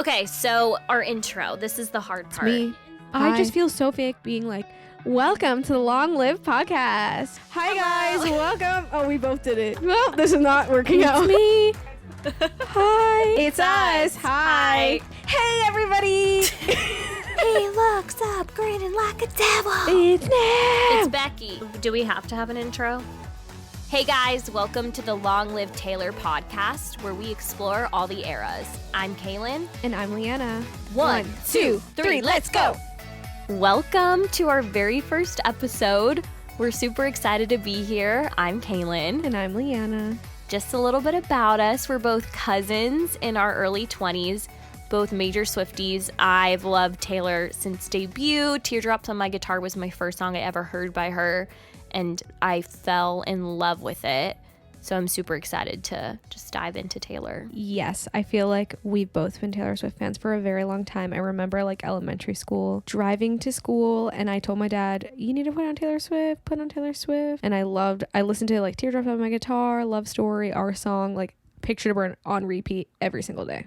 Okay, so our intro. This is the hard part. Me. I just feel so fake being like, welcome to the Long Live podcast. Hi guys, welcome. Oh, we both did it. Well, this is not working out. me. Hi. It's us. us. Hi. Hey everybody. He looks up grinning like a devil. It's Nat. It's Becky. Do we have to have an intro? Hey guys, welcome to the Long Live Taylor podcast, where we explore all the eras. I'm Kaylan. And I'm Leanna. 1, 2, 3, let's go! Welcome to our very first episode. We're super excited to be here. I'm Kaylan. And I'm Leanna. Just a little bit about us. We're both cousins in our early 20s, both major Swifties. I've loved Taylor since debut. Teardrops on My Guitar was my first song I ever heard by her, and I fell in love with it. So I'm super excited to just dive into Taylor. Yes, I feel like we've both been Taylor Swift fans for a very long time. I remember like elementary school, driving to school, and I told my dad, you need to put on Taylor Swift, put on Taylor Swift. And I listened to like Teardrops on My Guitar, Love Story, Our Song, like Picture to Burn on repeat every single day.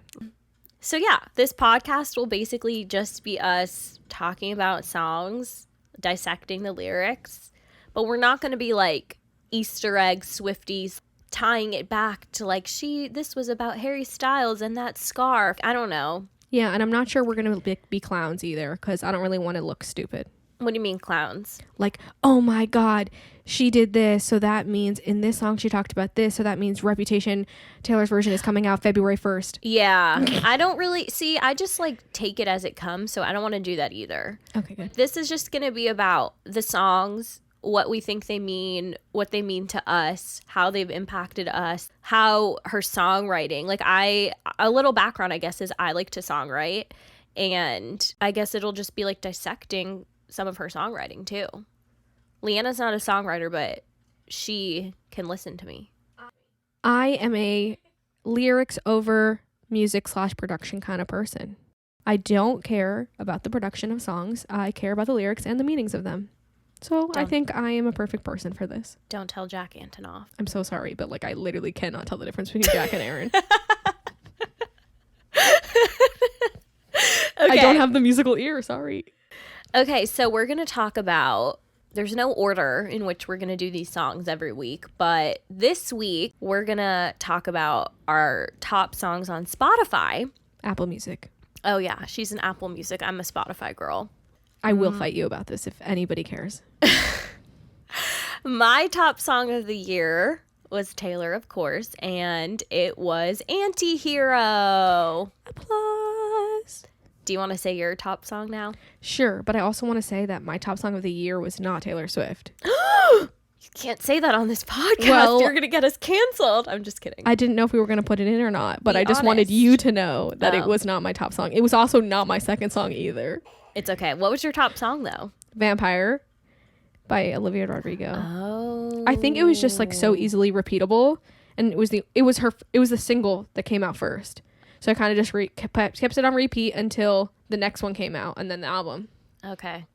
So yeah, this podcast will basically just be us talking about songs, dissecting the lyrics, but we're not going to be like Easter egg Swifties tying it back to like this was about Harry Styles and that scarf. I don't know. Yeah, and I'm not sure we're going to be clowns either, because I don't really want to look stupid. What do you mean clowns? Like, oh my God, she did this, so that means in this song she talked about this, so that means Reputation, Taylor's version, is coming out February 1st. Yeah, I don't really, I just like take it as it comes, so I don't want to do that either. Okay, good. This is just going to be about the songs, what we think they mean, what they mean to us, how they've impacted us, how her songwriting, like a little background, I guess, is I like to songwrite, and I guess it'll just be like dissecting some of her songwriting too. Leanna's not a songwriter, but she can listen to me. I am a lyrics over music / production kind of person. I don't care about the production of songs. I care about the lyrics and the meanings of them. So I think I am a perfect person for this. Don't tell Jack Antonoff. I'm so sorry, but like I literally cannot tell the difference between Jack and Aaron. Okay. I don't have the musical ear, sorry. Okay, so we're going to talk about, there's no order in which we're going to do these songs every week, but this week we're going to talk about our top songs on Spotify. Apple Music. Oh yeah, she's an Apple Music. I'm a Spotify girl. I will fight you about this if anybody cares. My top song of the year was Taylor, of course, and it was Antihero. Applause. Do you want to say your top song now? Sure, but I also want to say that my top song of the year was not Taylor Swift. You can't say that on this podcast. Well, you're going to get us canceled. I'm just kidding. I didn't know if we were going to put it in or not, but I just honest. wanted you to know that it was not my top song. It was also not my second song either. It's okay. What was your top song, though? Vampire by Olivia Rodrigo. Oh. I think it was just like so easily repeatable, and it was the single that came out first. So I kind of just kept it on repeat until the next one came out, and then the album. Okay.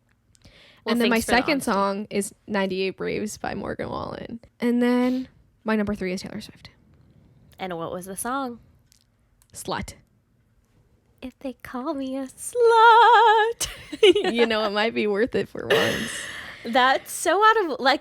Well, and then my second song is 98 Braves by Morgan Wallen. And then my number 3 is Taylor Swift. And what was the song? Slut. If they call me a slut. You know, it might be worth it for once. That's so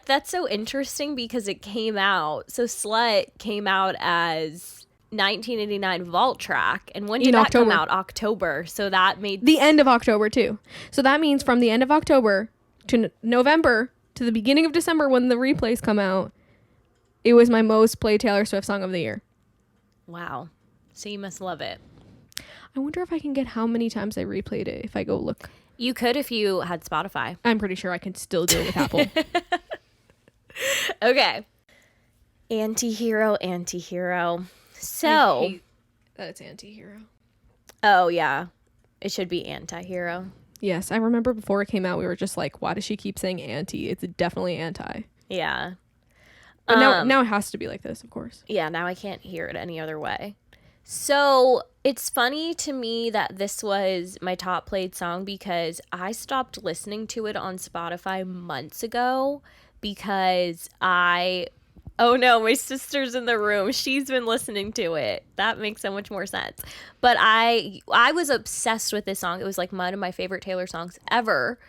that's so interesting because it came out. So Slut came out as 1989 vault track. And when did that come out? October. So that made the end of October too. So that means from the end of October to November to the beginning of December when the replays come out, it was my most played Taylor Swift song of the year. Wow. So you must love it. I wonder if I can get how many times I replayed it if I go look. You could if you had Spotify. I'm pretty sure I can still do it with Apple. Okay. Antihero. So. I hate that it's Antihero. Oh, yeah. It should be Antihero. Yes, I remember before it came out, we were just like, why does she keep saying anti? It's definitely anti. Yeah. But now it has to be like this, of course. Yeah, now I can't hear it any other way. So it's funny to me that this was my top played song because I stopped listening to it on Spotify months ago because I Oh no, my sister's in the room. She's been listening to it. That makes so much more sense. But I was obsessed with this song. It was like one of my favorite Taylor songs ever.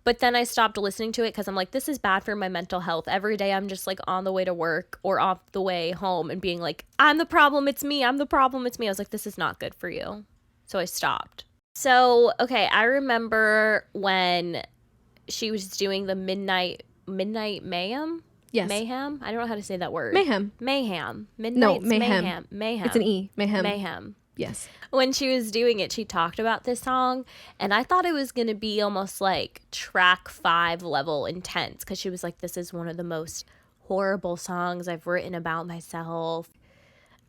But then I stopped listening to it because I'm like, this is bad for my mental health. Every day I'm just like on the way to work or off the way home and being like, I'm the problem, it's me. I'm the problem, it's me. I was like, this is not good for you. So I stopped. So, okay, I remember when she was doing the Midnight Mayhem? Yes. Mayhem? I don't know how to say that word. Mayhem. Mayhem. No, Midnight's mayhem. Mayhem. It's an E. Mayhem. Mayhem. Yes. When she was doing it, she talked about this song, and I thought it was going to be almost like track 5 level intense, because she was like, this is one of the most horrible songs I've written about myself.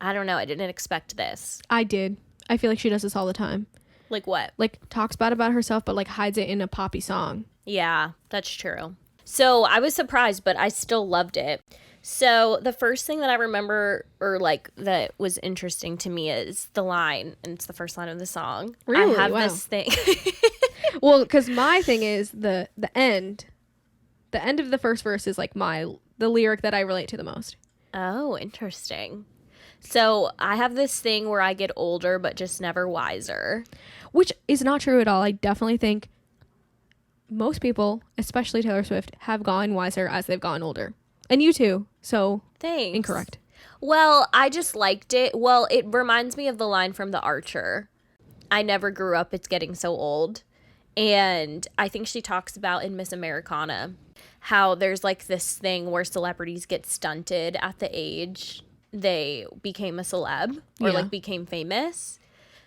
I don't know. I didn't expect this. I did. I feel like she does this all the time. Like what? Like talks bad about herself, but like hides it in a poppy song. Yeah, that's true. So I was surprised, but I still loved it. So the first thing that I remember, or like that was interesting to me, is the line, and it's the first line of the song. Really? I have Wow. this thing. Well, because my thing is the end. The end of the first verse is like the lyric that I relate to the most. Oh, interesting. So I have this thing where I get older, but just never wiser. Which is not true at all. I definitely think most people, especially Taylor Swift, have gotten wiser as they've gotten older. And you too. So Thanks. incorrect. Well, I just liked it. Well, it reminds me of the line from The Archer. I never grew up, it's getting so old. And I think she talks about in Miss Americana how there's like this thing where celebrities get stunted at the age they became a celeb or like became famous.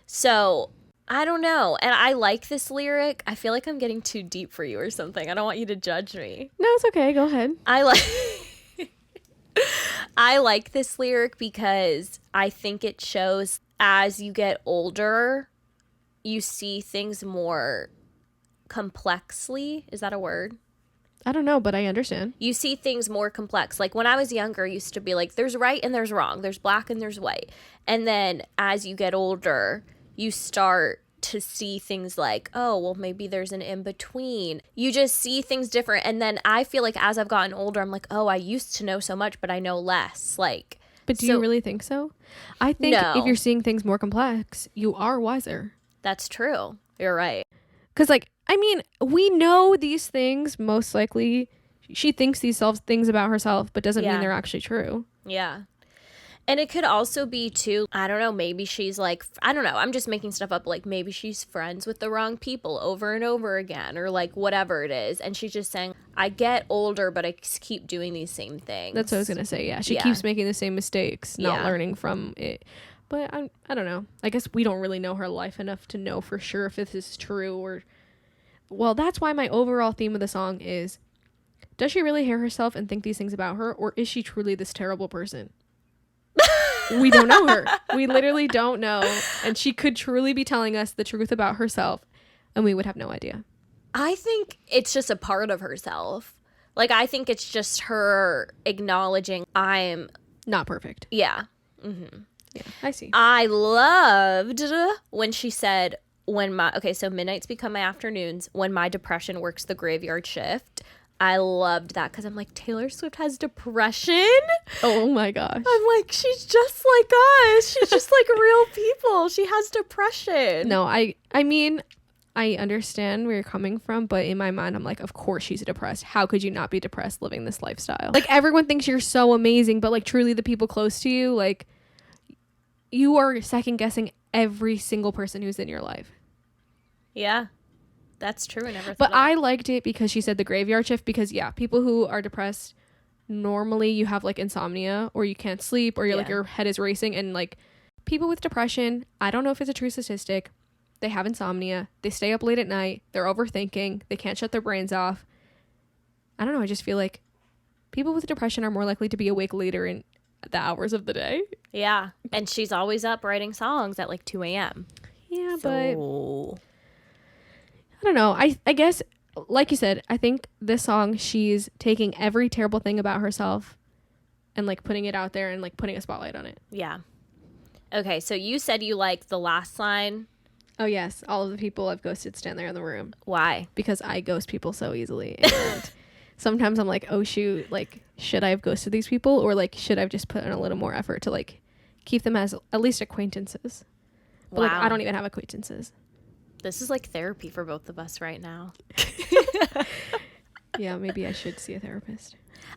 So I don't know. And I like this lyric. I feel like I'm getting too deep for you or something. I don't want you to judge me. No, it's okay. Go ahead. I like this lyric because I think it shows as you get older, you see things more complexly. Is that a word? I don't know, but I understand. You see things more complex. Like when I was younger, I used to be like, there's right and there's wrong. There's black and there's white. And then as you get older, you start to see things like, oh, well, maybe there's an in-between. You just see things different. And then I feel like as I've gotten older, I'm like, oh, I used to know so much, but I know less. Like, but do you really think so? I think if you're seeing things more complex, you are wiser. That's true. You're right. Because, like, I mean, we know these things, most likely. She thinks these things about herself, but doesn't mean they're actually true. Yeah. And it could also be, too, I don't know, maybe she's like, I don't know, I'm just making stuff up, like maybe she's friends with the wrong people over and over again, or like whatever it is. And she's just saying, I get older, but I keep doing these same things. That's what I was going to say, yeah. She keeps making the same mistakes, not learning from it. But I don't know. I guess we don't really know her life enough to know for sure if this is true or... Well, that's why my overall theme of the song is, does she really hear herself and think these things about her, or is she truly this terrible person? We don't know her. We literally don't know. And she could truly be telling us the truth about herself, and we would have no idea. I think it's just a part of herself. Like, I think it's just her acknowledging I'm... not perfect. Yeah. Mm-hmm. Yeah, I see. I loved when she said, so midnights become my afternoons when my depression works the graveyard shift. I loved that because I'm like, Taylor Swift has depression? Oh my gosh. I'm like, she's just like us. She's just like real people. She has depression. No, I mean, I understand where you're coming from, but in my mind, I'm like, of course she's depressed. How could you not be depressed living this lifestyle? Like, everyone thinks you're so amazing, but like truly the people close to you, like, you are second guessing every single person who's in your life. Yeah, that's true. I never thought But I liked it because she said the graveyard shift, because people who are depressed, normally you have like insomnia or you can't sleep or you're like your head is racing, and like people with depression, I don't know if it's a true statistic, they have insomnia, they stay up late at night, they're overthinking, they can't shut their brains off. I don't know, I just feel like people with depression are more likely to be awake later in the hours of the day. Yeah, and she's always up writing songs at like 2 a.m. Yeah, but I don't know. I guess, like you said, I think this song, she's taking every terrible thing about herself and like putting it out there and like putting a spotlight on it. Yeah. Okay, so you said you liked the last line. Oh yes, all of the people I've ghosted stand there in the room. Why? Because I ghost people so easily. And sometimes I'm like, oh shoot, like should I have ghosted these people, or like should I have just put in a little more effort to like keep them as at least acquaintances? But like I don't even have acquaintances. This is like therapy for both of us right now. Yeah, maybe I should see a therapist.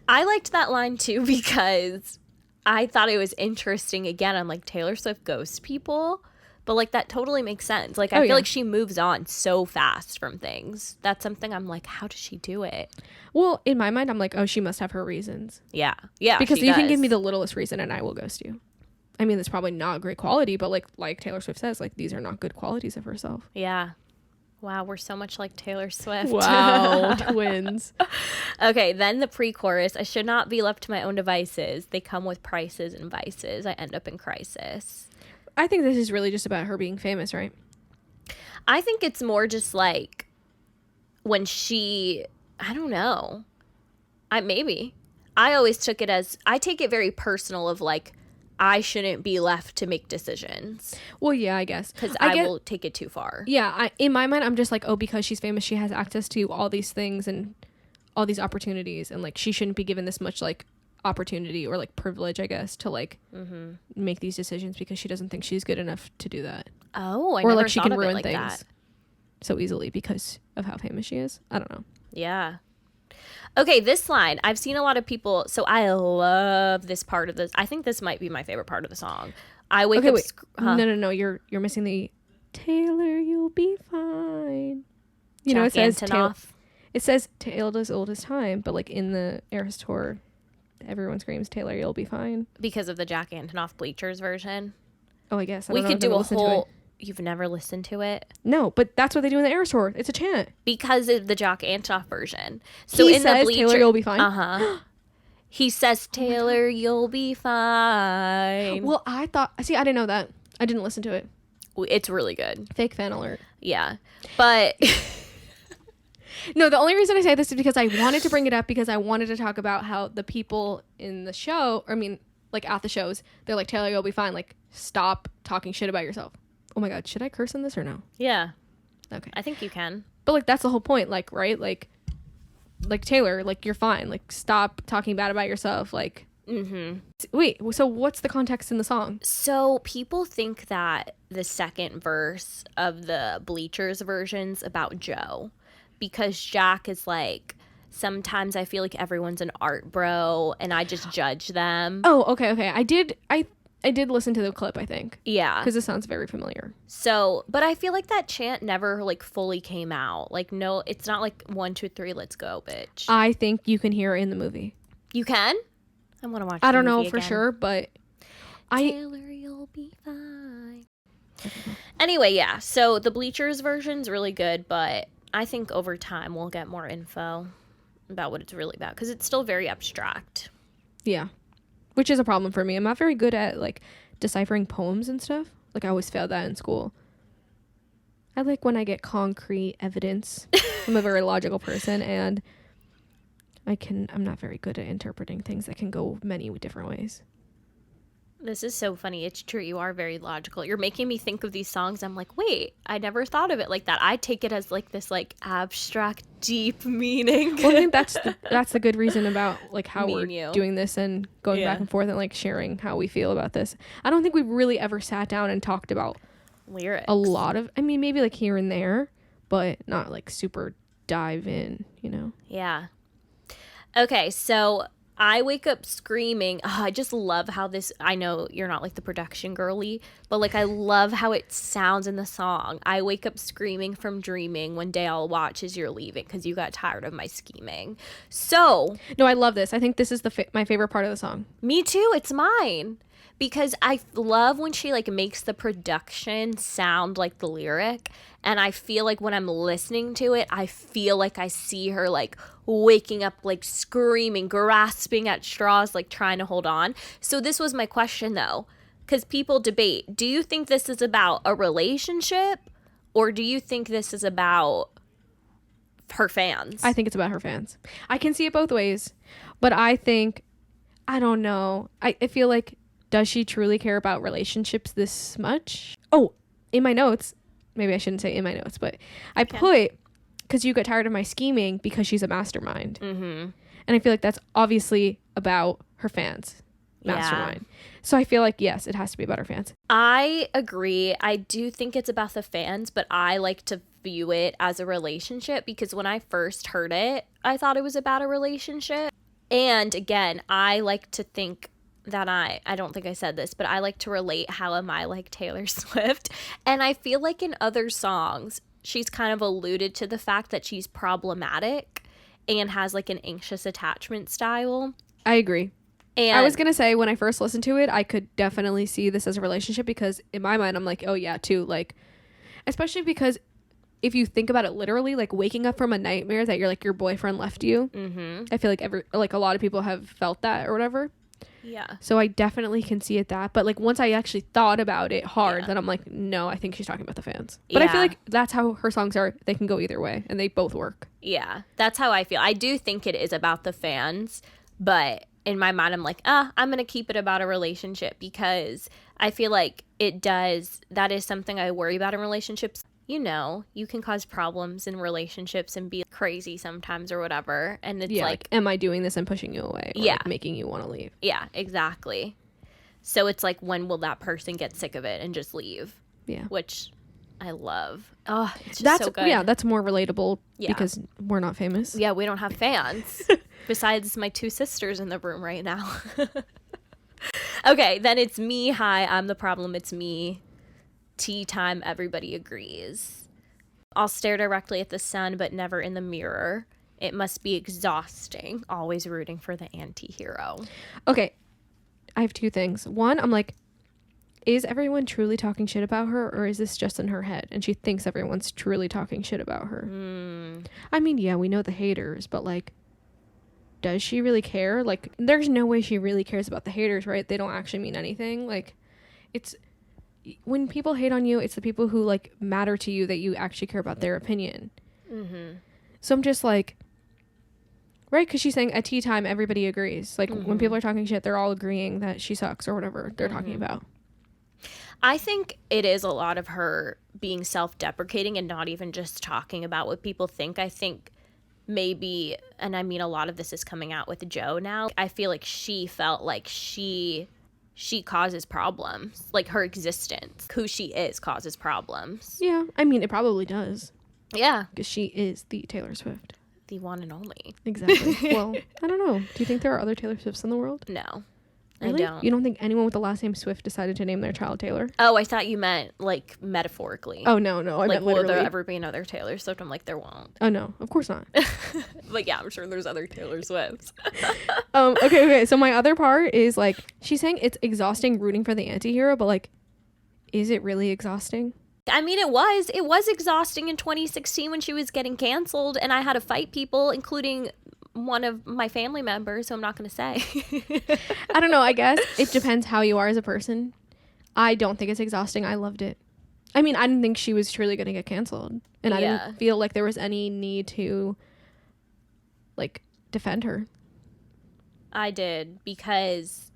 I liked that line too because I thought it was interesting. Again, I'm like, Taylor Swift ghosts people, but like that totally makes sense. Like I feel like she moves on so fast from things. That's something I'm like, how does she do it? Well, in my mind, I'm like, oh, she must have her reasons. Yeah, because you can give me the littlest reason and I will ghost you. I mean, that's probably not great quality, but like Taylor Swift says, like these are not good qualities of herself. Yeah. Wow, we're so much like Taylor Swift. Wow, twins. Okay, then the pre-chorus. I should not be left to my own devices. They come with prices and vices. I end up in crisis. I think this is really just about her being famous, right? I think it's more just like when she, I don't know. Maybe. I always took it as, I take it very personal of like, I shouldn't be left to make decisions. Well, yeah, I guess. Because I will take it too far. Yeah, in my mind, I'm just like, oh, because she's famous, she has access to all these things and all these opportunities. And, like, she shouldn't be given this much, like, opportunity or, like, privilege, I guess, to, like, make these decisions because she doesn't think she's good enough to do that. Oh, I or, never like, she thought can of ruin it like things that. So easily because of how famous she is. I don't know. Yeah. Okay, this line, I've seen a lot of people, so I love this part of this. I think this might be my favorite part of the song. I wake up... Wait. No, you're missing the Taylor, you'll be fine. You know, it says it says Tale as old as time, but like in the Eras tour, everyone screams Taylor, you'll be fine. Because of the Jack Antonoff Bleachers version. Oh, I guess. We could do a whole... You've never listened to it? No, but that's what they do in the Eras tour. It's a chant. Because of the Jack Antonoff version. So he in says, the Bleacher, Taylor, you'll be fine. Uh-huh. He says, Taylor, you'll be fine. Well, I didn't know that. I didn't listen to it. It's really good. Fake fan alert. Yeah. But... No, the only reason I say this is because I wanted to bring it up because I wanted to talk about how the people in the show, like at the shows, they're like, Taylor, you'll be fine. Like, stop talking shit about yourself. Oh my God, should I curse in this or no? Yeah. Okay. I think you can. But like, that's the whole point, like, right? Like Taylor, like, you're fine. Like, stop talking bad about yourself. Like, wait, so what's the context in the song? So people think that the second verse of the Bleachers version's about Joe. Because Jack is like, sometimes I feel like everyone's an art bro and I just judge them. Oh, okay. I did listen to the clip, I think. Yeah. Because it sounds very familiar. So, but I feel like that chant never like fully came out. Like, no, it's not like 1, 2, 3, let's go, bitch. I think you can hear it in the movie. You can? I want to watch I don't the know movie for again. sure, but Taylor, you'll be fine. Anyway, yeah. So the Bleachers version's really good, but I think over time we'll get more info about what it's really about because it's still very abstract. Yeah. Which is a problem for me. I'm not very good at like deciphering poems and stuff. Like I always failed that in school. I like when I get concrete evidence. I'm a very logical person and I'm not very good at interpreting things that can go many different ways. This is so funny. It's true. You are very logical. You're making me think of these songs. I'm like, wait, I never thought of it like that. I take it as like this like abstract, deep meaning. Well, I think that's the good reason about like how we're doing this and going back and forth and like sharing how we feel about this. I don't think we've really ever sat down and talked about lyrics. A lot of, I mean, maybe like here and there, but not like super dive in, you know? Yeah. Okay, so I wake up screaming. Oh, I just love how this, I know you're not like the production girly, but like I love how it sounds in the song. I wake up screaming from dreaming one day I'll watch as you're leaving because you got tired of my scheming. So. No, I love this. I think this is my favorite part of the song. Me too. It's mine. Because I love when she like makes the production sound like the lyric. And I feel like when I'm listening to it, I feel like I see her like waking up, like screaming, grasping at straws, like trying to hold on. So this was my question though, because people debate. Do you think this is about a relationship or do you think this is about her fans? I think it's about her fans. I can see it both ways, but I don't know. I feel like, does she truly care about relationships this much? Oh, in my notes, maybe I shouldn't say in my notes, but I put because you get tired of my scheming because she's a mastermind. Mm-hmm. And I feel like that's obviously about her fans. Mastermind. Yeah. So I feel like, yes, it has to be about her fans. I agree. I do think it's about the fans, but I like to view it as a relationship because when I first heard it, I thought it was about a relationship. And again, I like to think that I don't think I said this, but I like to relate how am I like Taylor Swift. And I feel like in other songs, she's kind of alluded to the fact that she's problematic and has like an anxious attachment style. I agree. And I was going to say, when I first listened to it, I could definitely see this as a relationship because in my mind, I'm like, oh yeah, too. Like, especially because if you think about it literally, like waking up from a nightmare that your boyfriend left you. Mm-hmm. I feel like a lot of people have felt that or whatever. Yeah. So I definitely can see it that. But like once I actually thought about it hard, then I'm like, no, I think she's talking about the fans. But I feel like that's how her songs are. They can go either way and they both work. Yeah, that's how I feel. I do think it is about the fans, but in my mind, I'm like, I'm going to keep it about a relationship because I feel like that is something I worry about in relationships. You know, you can cause problems in relationships and be crazy sometimes or whatever. And it's like, am I doing this and pushing you away? Or like making you want to leave? Yeah, exactly. So it's like, when will that person get sick of it and just leave? Yeah. Which I love. Oh, it's just so good. Yeah, that's more relatable because we're not famous. Yeah, we don't have fans. Besides my two sisters in the room right now. Okay, then it's me. Hi, I'm the problem. It's me. Tea time. Everybody agrees. I'll stare directly at the sun, but never in the mirror. It must be exhausting. Always rooting for the anti-hero. Okay, I have two things. One, I'm like, is everyone truly talking shit about her, or is this just in her head and she thinks everyone's truly talking shit about her? I mean, yeah, we know the haters, but like, does she really care? Like, there's no way she really cares about the haters, right? They don't actually mean anything. Like, it's when people hate on you, it's the people who like matter to you that you actually care about their opinion. Mm-hmm. So I'm just like, right? Because she's saying at tea time, everybody agrees. Like when people are talking shit, they're all agreeing that she sucks or whatever they're talking about. I think it is a lot of her being self-deprecating and not even just talking about what people think. I think maybe, and I mean a lot of this is coming out with Joe now, I feel like she felt like she causes problems. Like her existence, who she is, causes problems. Yeah, I mean it probably does. Yeah. Because she is the Taylor Swift. The one and only. Exactly. Well, I don't know. Do you think there are other Taylor Swifts in the world? No. Really? I don't. You don't think anyone with the last name Swift decided to name their child Taylor? Oh, I thought you meant like metaphorically. Oh, no. I meant literally. Will there ever be another Taylor Swift? I'm like, there won't. Oh, no. Of course not. But yeah, I'm sure there's other Taylor Swifts. Okay. So my other part is like, she's saying it's exhausting rooting for the anti-hero, but like, is it really exhausting? I mean, it was exhausting in 2016 when she was getting canceled and I had to fight people, including one of my family members, who I'm not going to say. I don't know. I guess it depends how you are as a person. I don't think it's exhausting. I loved it. I mean, I didn't think she was truly going to get canceled. And I didn't feel like there was any need to, like, defend her. I did, because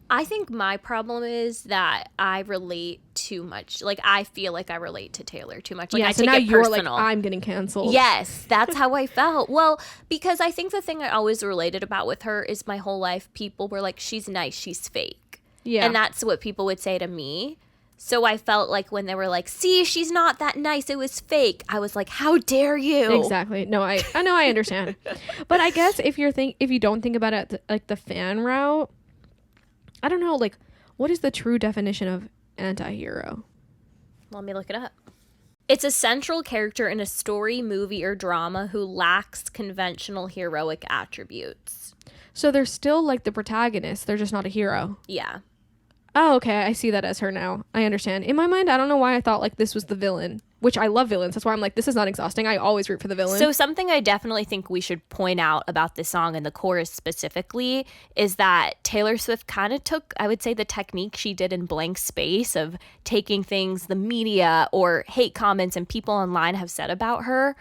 I think my problem is that I relate too much. Like, I feel like I relate to Taylor too much. Like, I so take now it you're personal. like, I'm getting canceled. Yes, that's how I felt. Well, because I think the thing I always related about with her is my whole life, people were like, she's nice, she's fake. Yeah. And that's what people would say to me. So I felt like when they were like, see, she's not that nice, it was fake, I was like, how dare you? Exactly. No, I know, I understand. But I guess if you don't think about it like the fan route, I don't know, like, what is the true definition of anti-hero? Let me look it up. It's a central character in a story, movie, or drama who lacks conventional heroic attributes. So they're still like the protagonist, they're just not a hero. Yeah. Oh, okay, I see that as her now. I understand. In my mind, I don't know why I thought like this was the villain, which I love villains. That's why I'm like, this is not exhausting. I always root for the villain. So something I definitely think we should point out about this song and the chorus specifically is that Taylor Swift kind of took, I would say, the technique she did in Blank Space of taking things the media or hate comments and people online have said about her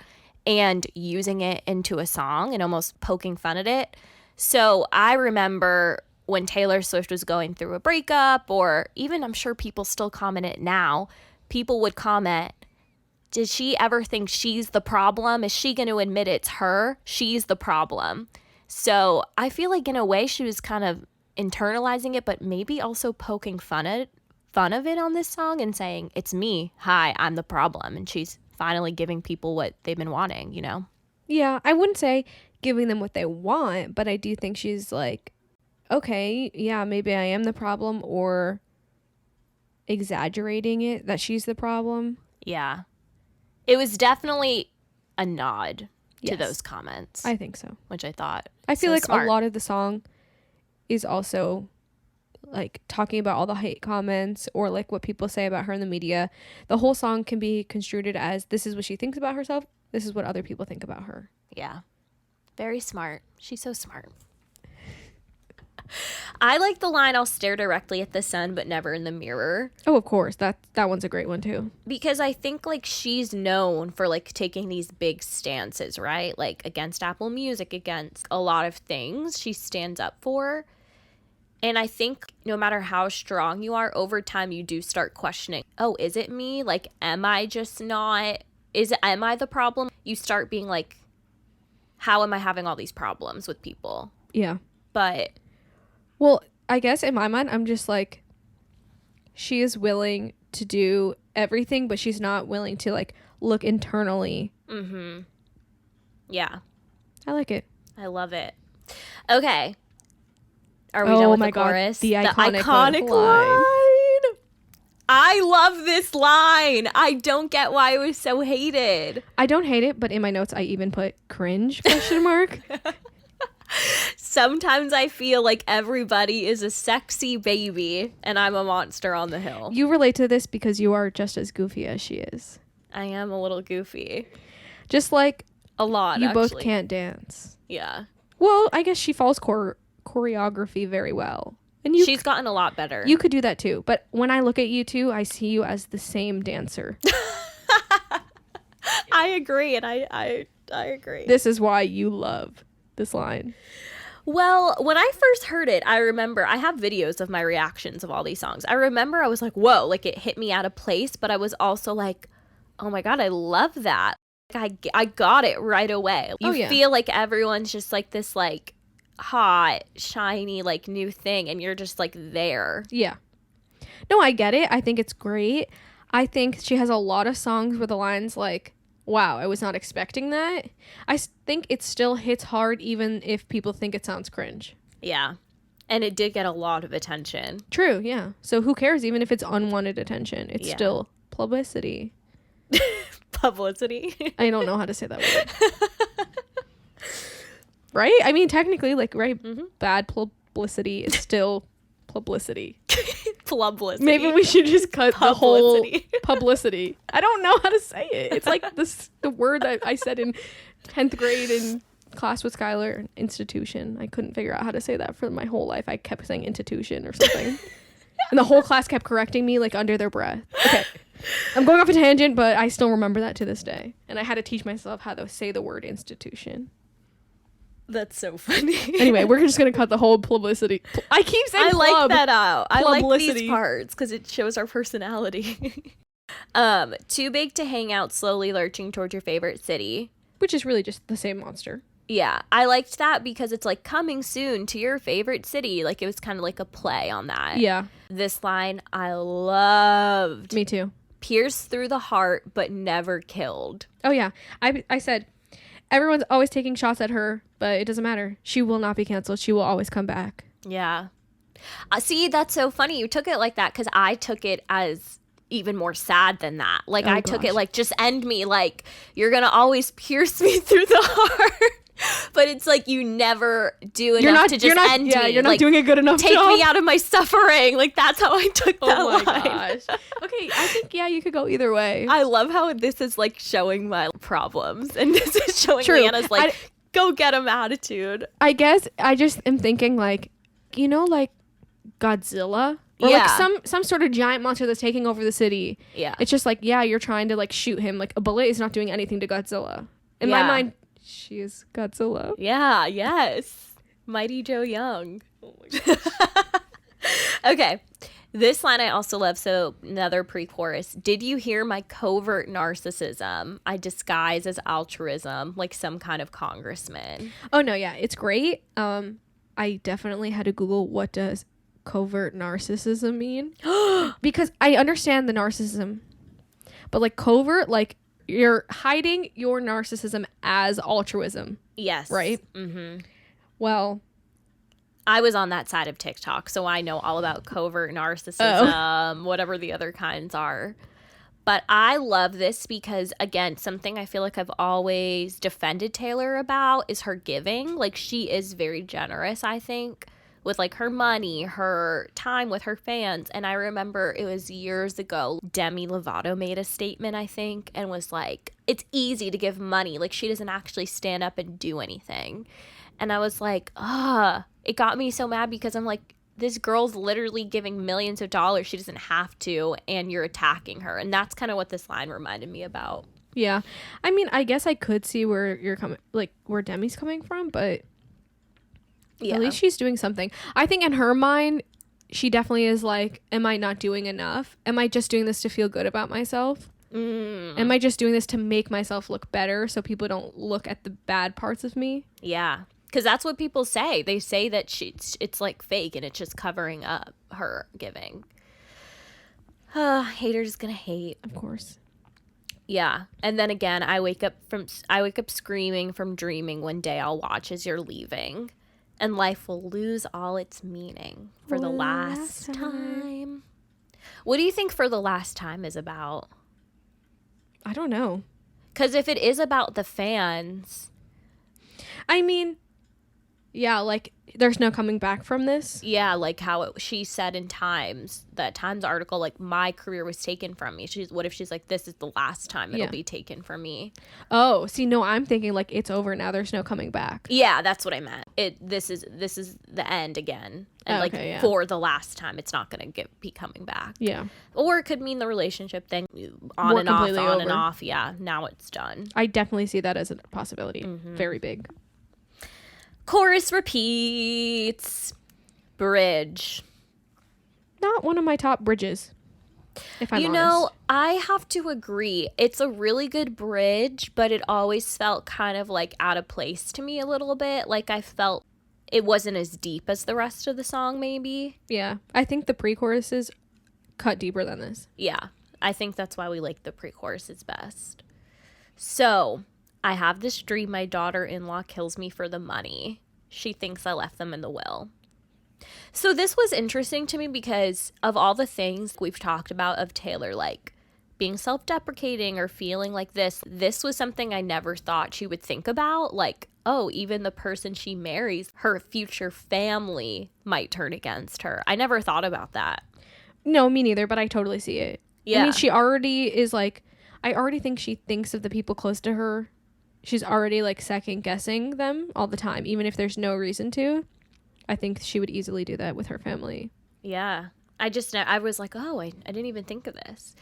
and using it into a song and almost poking fun at it. So I remember when Taylor Swift was going through a breakup, or even I'm sure people still comment it now, people would comment, Did she ever think she's the problem? Is she going to admit it's her? She's the problem. So I feel like in a way she was kind of internalizing it, but maybe also poking fun of it on this song and saying, it's me. Hi, I'm the problem. And she's finally giving people what they've been wanting, you know? Yeah, I wouldn't say giving them what they want, but I do think she's like, okay, yeah, maybe I am the problem, or exaggerating it that she's the problem. Yeah. It was definitely a nod to Yes. those comments. I think so. Which I thought. I feel so like smart. a lot of the song is also like talking about all the hate comments or like what people say about her in the media. The whole song can be construed as this is what she thinks about herself. This is what other people think about her. Yeah. Very smart. She's so smart. I like the line, I'll stare directly at the sun, but never in the mirror. Oh, of course. That one's a great one, too. Because I think, like, she's known for, like, taking these big stances, right? Like, against Apple Music, against a lot of things she stands up for. And I think no matter how strong you are, over time you do start questioning, oh, is it me? Like, am I just not... Am I the problem? You start being like, how am I having all these problems with people? Yeah. But... Well, I guess in my mind, I'm just like, she is willing to do everything, but she's not willing to like look internally. Mm-hmm. Yeah. I like it. I love it. Okay. Are we done with the chorus? The iconic line. I love this line. I don't get why it was so hated. I don't hate it, but in my notes, I even put cringe, question mark. Sometimes I feel like everybody is a sexy baby and I'm a monster on the hill. You relate to this because you are just as goofy as she is. I am a little goofy. Just like a lot, you actually. both can't dance. Yeah. Well, I guess she follows choreography very well. And she's gotten a lot better. You could do that too. But when I look at you two, I see you as the same dancer. I agree. And I agree. This is why you love this line. Well, when I first heard it, I remember I have videos of my reactions of all these songs. I remember I was like, whoa, like it hit me out of place. But I was also like, oh my God, I love that. Like, I got it right away. You feel like everyone's just like this like hot, shiny, like new thing. And you're just like there. Yeah. No, I get it. I think it's great. I think she has a lot of songs where the line's like, wow, I was not expecting that. I think it still hits hard even if people think it sounds cringe. Yeah. And it did get a lot of attention. True, yeah. So who cares even if it's unwanted attention? It's still publicity. Publicity? I don't know how to say that word. Right? I mean, technically, like, right, bad publicity is still publicity. Publicity. Maybe we should just cut the whole publicity. I don't know how to say it. It's like the word I said in 10th grade in class with Skylar, institution. I couldn't figure out how to say that for my whole life. I kept saying institution or something. And the whole class kept correcting me like under their breath. Okay. I'm going off a tangent, but I still remember that to this day. And I had to teach myself how to say the word institution. That's so funny. Anyway, we're just going to cut the whole publicity. I keep saying I like that out. I like Publicity. these parts because it shows our personality. Too big to hang out, slowly lurching towards your favorite city. Which is really just the same monster. Yeah, I liked that because it's like coming soon to your favorite city. Like it was kind of like a play on that. Yeah. This line I loved. Me too. Pierced through the heart, but never killed. Oh, yeah. I said, everyone's always taking shots at her, but it doesn't matter. She will not be canceled. She will always come back. Yeah. See, that's so funny. You took it like that because I took it as even more sad than that. Like, I took it like, just end me. Like, you're going to always pierce me through the heart. But it's like you never do enough to just end me. Yeah, you're not like, doing a good enough take job. me out of my suffering. Like, that's how I took that line. Oh my gosh. Okay, I think, yeah, you could go either way. I love how this is, like, showing my problems. And this is showing True. Leanna's, like, go get him attitude. I guess I just am thinking, like, you know, like Godzilla? Or like some sort of giant monster that's taking over the city. Yeah. It's just like, yeah, you're trying to, like, shoot him. Like, a bullet is not doing anything to Godzilla. In my mind, she is Godzilla. Yeah, yes. Mighty Joe Young. Oh my gosh. Okay. This line I also love. So another pre-chorus. Did you hear my covert narcissism? I disguise as altruism, like some kind of congressman. Oh no, yeah, it's great. I definitely had to Google what does covert narcissism mean because I understand the narcissism, but like covert, like you're hiding your narcissism as altruism. Yes. Right. Mm-hmm. Well, I was on that side of TikTok, so I know all about covert narcissism, whatever the other kinds are. But I love this because, again, something I feel like I've always defended Taylor about is her giving. Like, she is very generous, I think, with, like, her money, her time with her fans. And I remember it was years ago, Demi Lovato made a statement, I think, and was like, it's easy to give money. Like, she doesn't actually stand up and do anything. And I was like, it got me so mad because I'm like, this girl's literally giving millions of dollars. She doesn't have to, and you're attacking her. And that's kind of what this line reminded me about. Yeah. I mean, I guess I could see where you're coming, like where Demi's coming from, but at least she's doing something. I think in her mind, she definitely is like, am I not doing enough? Am I just doing this to feel good about myself? Am I just doing this to make myself look better so people don't look at the bad parts of me? Yeah. Because that's what people say. They say that it's like fake and it's just covering up her giving. Haters gonna hate. Of course. Yeah. And then again, I wake up screaming from dreaming one day I'll watch as you're leaving. And life will lose all its meaning for the last time. What do you think For the Last Time is about? I don't know. Because if it is about the fans... I mean... Yeah, like, there's no coming back from this. Yeah, like how she said in that Times article, like, my career was taken from me. What if she's like, this is the last time it'll be taken from me? Oh, see, no, I'm thinking, like, it's over now. There's no coming back. Yeah, that's what I meant. This is the end again. And, for the last time, it's not going to be coming back. Yeah. Or it could mean the relationship thing, on and off. Yeah, now it's done. I definitely see that as a possibility. Mm-hmm. Very big. Chorus repeats. Bridge. Not one of my top bridges, if I'm honest. I have to agree. It's a really good bridge, but it always felt kind of like out of place to me a little bit. Like I felt it wasn't as deep as the rest of the song, maybe. Yeah. I think the pre-choruses cut deeper than this. Yeah. I think that's why we like the pre-choruses best. So... I have this dream my daughter-in-law kills me for the money. She thinks I left them in the will. So this was interesting to me because of all the things we've talked about of Taylor, like being self-deprecating or feeling like this was something I never thought she would think about. Like, oh, even the person she marries, her future family might turn against her. I never thought about that. No, me neither, but I totally see it. Yeah. I mean, she already is like, I already think she thinks of the people close to her. She's already like second guessing them all the time, even if there's no reason to. I think she would easily do that with her family. Yeah. I was like, oh, I didn't even think of this.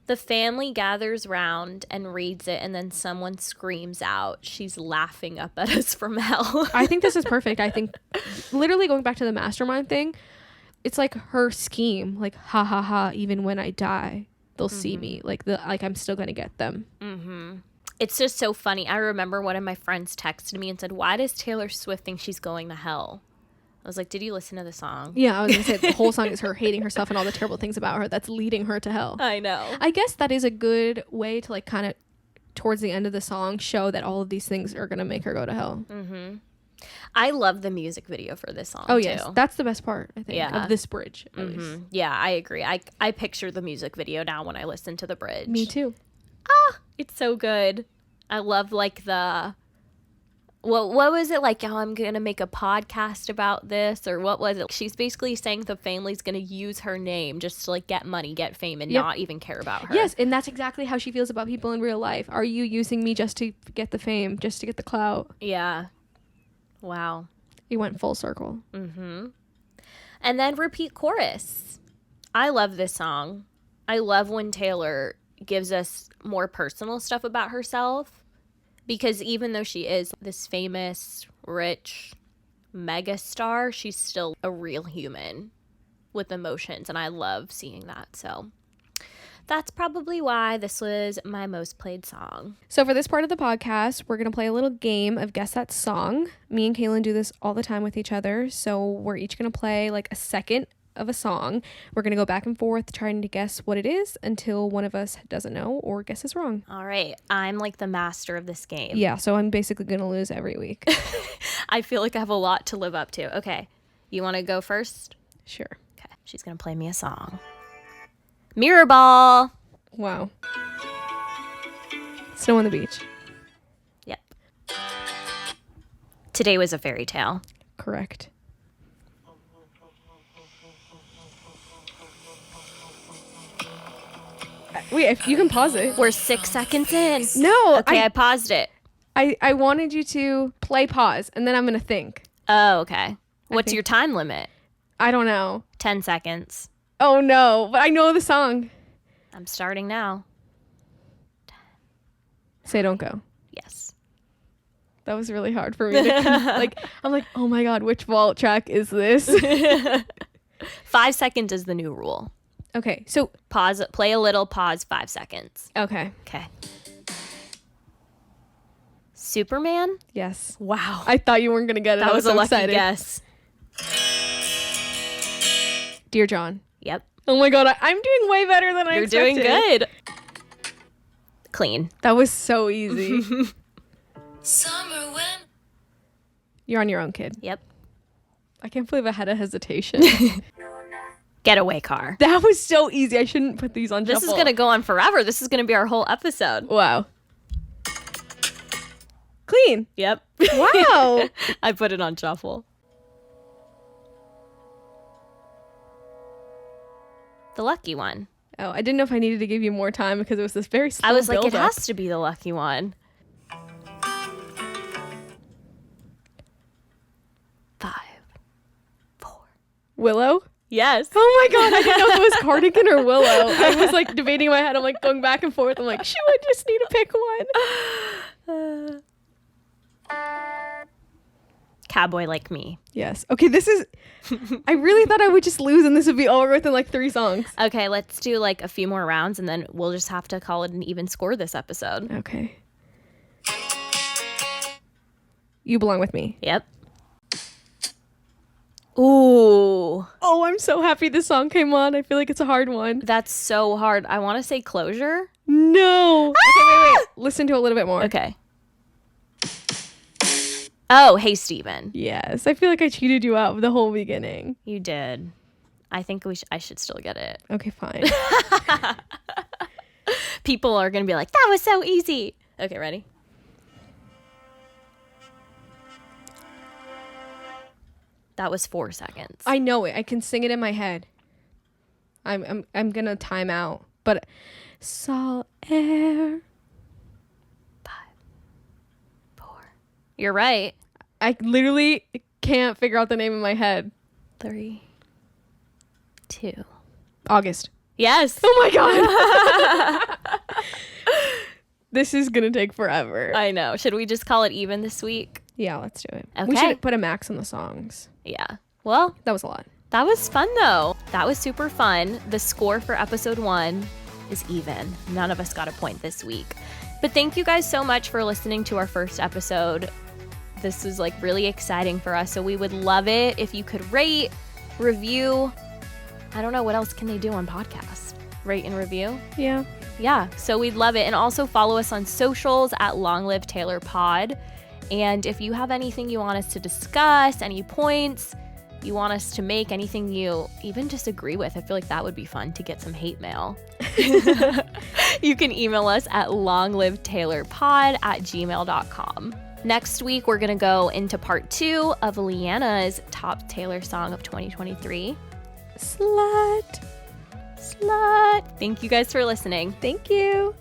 The family gathers round and reads it, and then someone screams out, she's laughing up at us from hell. I think this is perfect. I think literally going back to the mastermind thing, it's like her scheme, like, ha ha ha, even when I die, they'll see me. Like I'm still going to get them. Mm-hmm. It's just so funny. I remember one of my friends texted me and said, why does Taylor Swift think she's going to hell? I was like, did you listen to the song? Yeah, I was going to say the whole song is her hating herself and all the terrible things about her that's leading her to hell. I know. I guess that is a good way to like kind of towards the end of the song show that all of these things are going to make her go to hell. Mm-hmm. I love the music video for this song, too. yes. That's the best part, I think, of this bridge, at least. Yeah, I agree. I picture the music video now when I listen to the bridge. Me too. It's so good. I love like the what was it like? Oh, I'm gonna make a podcast about this, or what was it? She's basically saying the family's gonna use her name just to like get money, get fame, and not even care about her. Yes, and that's exactly how she feels about people in real life. Are you using me just to get the fame, just to get the clout? Yeah. Wow. You went full circle. Mm-hmm. And then repeat chorus. I love this song. I love when Taylor gives us more personal stuff about herself, because even though she is this famous, rich mega star, she's still a real human. with emotions, and I love seeing that. So that's probably why this was my most played song. So for this part of the podcast, we're going to play a little game of Guess That Song. Me and Kaylan do this all the time with each other. So we're each going to play like a second of a song. We're going to go back and forth trying to guess what it is until one of us doesn't know or guesses wrong. All right. I'm like the master of this game. Yeah, so I'm basically going to lose every week. I feel like I have a lot to live up to. Okay. You want to go first? Sure. Okay. She's going to play me a song. Mirror Ball. Wow. Snow on the beach. Yep. Today was a fairy tale. Correct. Wait, if you can pause it. We're 6 seconds in. No. Okay, I paused it. I wanted you to play pause, and then I'm going to think. Oh, okay. What's your time limit? I don't know. 10 seconds. Oh, no. But I know the song. I'm starting now. Say Don't Go. Yes. That was really hard for me to I'm like, oh my God, which vault track is this? 5 seconds is the new rule. Okay, so Pause, play a little, pause 5 seconds. okay. Okay. Superman? Yes. Wow. I thought you weren't gonna get it. That I was so a lucky excited. guess. Dear John. Yep. Oh my God, I'm doing way better than I expected. You're doing good. Clean. That was so easy. Summer when You're on your own, kid. Yep. I can't believe I had a hesitation. Getaway car. That was so easy. I shouldn't put these on This shuffle. is going to go on forever. This is going to be our whole episode. Wow. Clean. Yep. Wow. I put it on shuffle. The lucky one. Oh, I didn't know if I needed to give you more time because it was this very slow I was like, it build-up. has to be the lucky one. 5, 4. Willow? Yes. Oh my God, I didn't know if it was Cardigan or Willow. I was like debating in my head. I'm like going back and forth. I'm like, shoot, I just need to pick one. Cowboy Like Me. Yes. Okay, this is... I really thought I would just lose and this would be over within like 3 songs. Okay, let's do like a few more rounds and then we'll just have to call it an even score this episode. Okay. You Belong With Me. Yep. Ooh. Oh, I'm so happy this song came on. I feel like it's a hard one. That's so hard. I want to say Closure. No. Okay, wait. Listen to it a little bit more. Okay. Oh, Hey Steven. Yes. I feel like I cheated you out of the whole beginning. You did. I think I should still get it. Okay, fine. People are going to be like, that was so easy. Okay, ready? That was 4 seconds. I know it. I can sing it in my head. I'm gonna time out. But Salt Air. 5, 4. You're right. I literally can't figure out the name in my head. 3, 2. August. Yes. Oh my God. This is gonna take forever. I know. Should we just call it even this week? Yeah, let's do it. We Okay. should put a max on the songs. Yeah. Well, That was a lot. that was fun though. That was super fun. The score for episode 1 is even. None of us got a point this week. But thank you guys so much for listening to our first episode. This was like really exciting for us. So we would love it if you could rate, review. I don't know, what else can they do on podcasts? Rate and review? Yeah. Yeah, so we'd love it. And also follow us on socials at Long Live Taylor Pod. And if you have anything you want us to discuss, any points you want us to make, anything you even disagree with, I feel like that would be fun to get some hate mail. You can email us at longlivetaylorpod@gmail.com. Next week, we're going to go into part 2 of Leanna's top Taylor song of 2023. Slut. Slut. Thank you guys for listening. Thank you.